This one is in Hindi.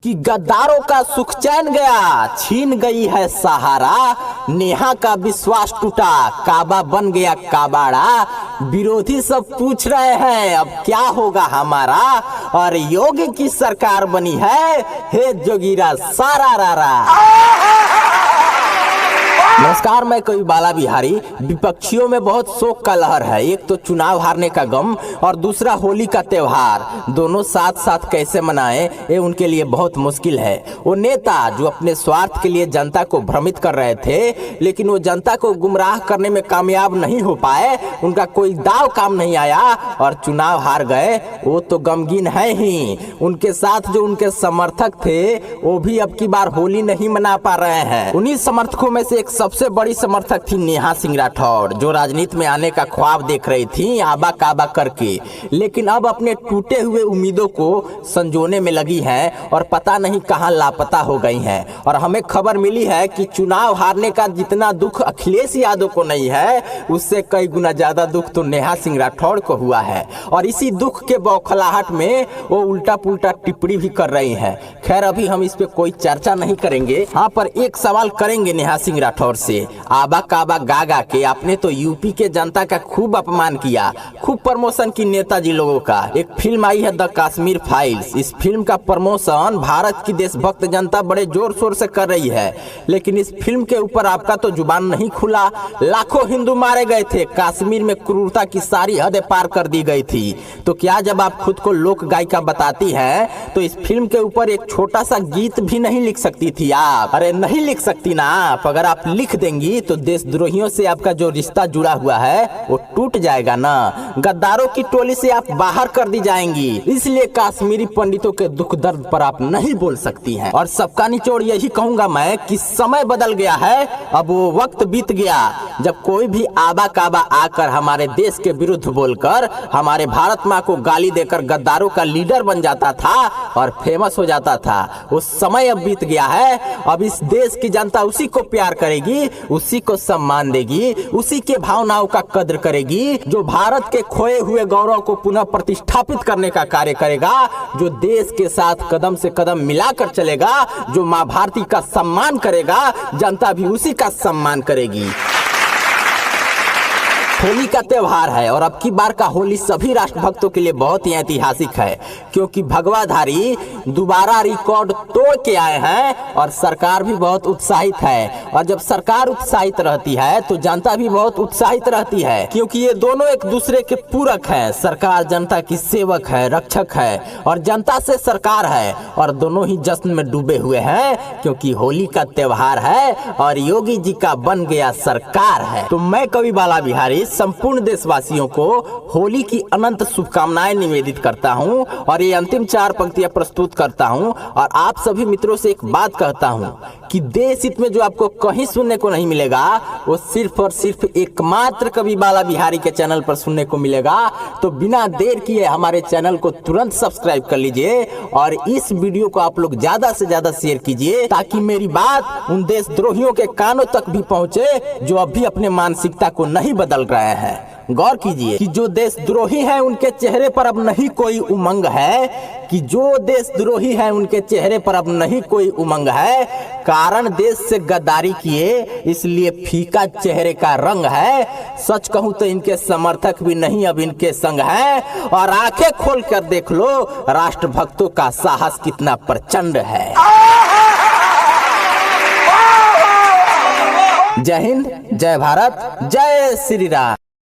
कि गद्दारों का सुख चैन गया, छीन गई है सहारा। नेहा का विश्वास टूटा, काबा बन गया काबाड़ा। विरोधी सब पूछ रहे हैं अब क्या होगा हमारा, और योगी की सरकार बनी है, हे जोगीरा सारा रारा। नमस्कार, मैं कवि बाला बिहारी। विपक्षियों में बहुत शोक का लहर है। एक तो चुनाव हारने का गम और दूसरा होली का त्योहार, दोनों साथ साथ कैसे मनाएं ये उनके लिए बहुत मुश्किल है। वो नेता जो अपने स्वार्थ के लिए जनता को भ्रमित कर रहे थे, लेकिन वो जनता को गुमराह करने में कामयाब नहीं हो पाए, उनका कोई दाव काम नहीं आया और चुनाव हार गए, वो तो गमगीन है ही। उनके साथ जो उनके समर्थक थे वो भी अब की बार होली नहीं मना पा रहे हैं। उन्हीं समर्थकों में से एक सबसे बड़ी समर्थक थी नेहा सिंह राठौड़, जो राजनीति में आने का ख्वाब देख रही थी आबा काबा करके, लेकिन अब अपने टूटे हुए उम्मीदों को संजोने में लगी हैं और पता नहीं कहां लापता हो गई हैं। और हमें खबर मिली है कि चुनाव हारने का जितना दुख अखिलेश यादव को नहीं है, उससे कई गुना ज्यादा दुख तो नेहा सिंह राठौड़ को हुआ है। और इसी दुख के बौखलाहट में वो उल्टा पुल्टा टिप्पणी भी कर रही है। खैर, अभी हम इस पे कोई चर्चा नहीं करेंगे। हाँ, पर एक सवाल करेंगे नेहा सिंह राठौड़ से। आबा काबा गागा के आपने तो यूपी के जनता का खूब अपमान किया, खूब प्रमोशन की नेताजी लोगों का। एक फिल्म आई है द कश्मीर फाइल्स, इस फिल्म का प्रमोशन भारत की देशभक्त जनता बड़े जोर शोर से कर रही है, लेकिन इस फिल्म के ऊपर आपका तो जुबान नहीं खुला। लाखों हिंदू मारे गए थे, कश्मीर में क्रूरता की सारी हदें पार कर दी गई थी। तो क्या जब आप खुद को लोक गायिका बताती हैं, तो इस फिल्म के ऊपर एक छोटा सा गीत भी नहीं लिख सकती थी आप? अरे नहीं लिख सकती ना आप। अगर आप लिख देंगी तो देशद्रोहियों से आपका जो रिश्ता जुड़ा हुआ है वो टूट जाएगा ना। गद्दारों की टोली से आप बाहर कर दी जाएंगी। इसलिए कश्मीरी पंडितों के दुख दर्द पर आप नहीं बोल सकती हैं। और सबका निचोड़ यही कहूंगा मैं कि समय बदल गया है, अब वो वक्त बीत गया जब कोई भी आबा काबा आकर हमारे देश के विरुद्ध बोलकर हमारे भारत माँ को गाली देकर गद्दारों का लीडर बन जाता था और फेमस हो जाता था। वो समय अब बीत गया है। अब इस देश की जनता उसी को प्यार करेगी, उसी को सम्मान देगी, उसी के भावनाओं का कद्र करेगी, जो भारत के खोए हुए गौरव को पुनः प्रतिष्ठापित करने का कार्य करेगा, जो देश के साथ कदम से कदम मिलाकर चलेगा, जो माँ भारती का सम्मान करेगा, जनता भी उसी का सम्मान करेगी। होली का त्योहार है और अब की बार का होली सभी राष्ट्रभक्तों के लिए बहुत ही ऐतिहासिक है, क्योंकि भगवाधारी दोबारा रिकॉर्ड तोड़ के आए हैं और सरकार भी बहुत उत्साहित है। और जब सरकार उत्साहित रहती है तो जनता भी बहुत उत्साहित रहती है, क्योंकि ये दोनों एक दूसरे के पूरक हैं। सरकार जनता की सेवक है, रक्षक है, और जनता से सरकार है, और दोनों ही जश्न में डूबे हुए हैं, क्योंकि होली का त्योहार है और योगी जी का बन गया सरकार है। तो मैं कवि बाला बिहारी संपूर्ण देशवासियों को होली की अनंत शुभकामनाएं निवेदित करता हूं और ये अंतिम 4 पंक्तियां प्रस्तुत करता हूं। और आप सभी मित्रों से एक बात कहता हूं कि देश हित में जो आपको कहीं सुनने को नहीं मिलेगा, वो सिर्फ और सिर्फ एकमात्र कवि बाला बिहारी के चैनल पर सुनने को मिलेगा। तो बिना देर किए हमारे चैनल को तुरंत सब्सक्राइब कर लीजिए और इस वीडियो को आप लोग ज्यादा से ज्यादा शेयर कीजिए, ताकि मेरी बात उन देशद्रोहियों के कानों तक भी पहुंचे जो अभी अपने मानसिकता को नहीं बदल रहे हैं। गौर कीजिए कि जो देशद्रोही हैं उनके चेहरे पर अब नहीं कोई उमंग है, कि जो देशद्रोही हैं उनके चेहरे पर अब नहीं कोई उमंग है। कारण देश से गद्दारी किए, इसलिए फीका चेहरे का रंग है। सच कहूं तो इनके समर्थक भी नहीं अब इनके संग हैं। और आंखें खोल कर देख लो, राष्ट्रभक्तों का साहस कितना प्रचंड है। जय हिंद, जय भारत, जय श्री राम।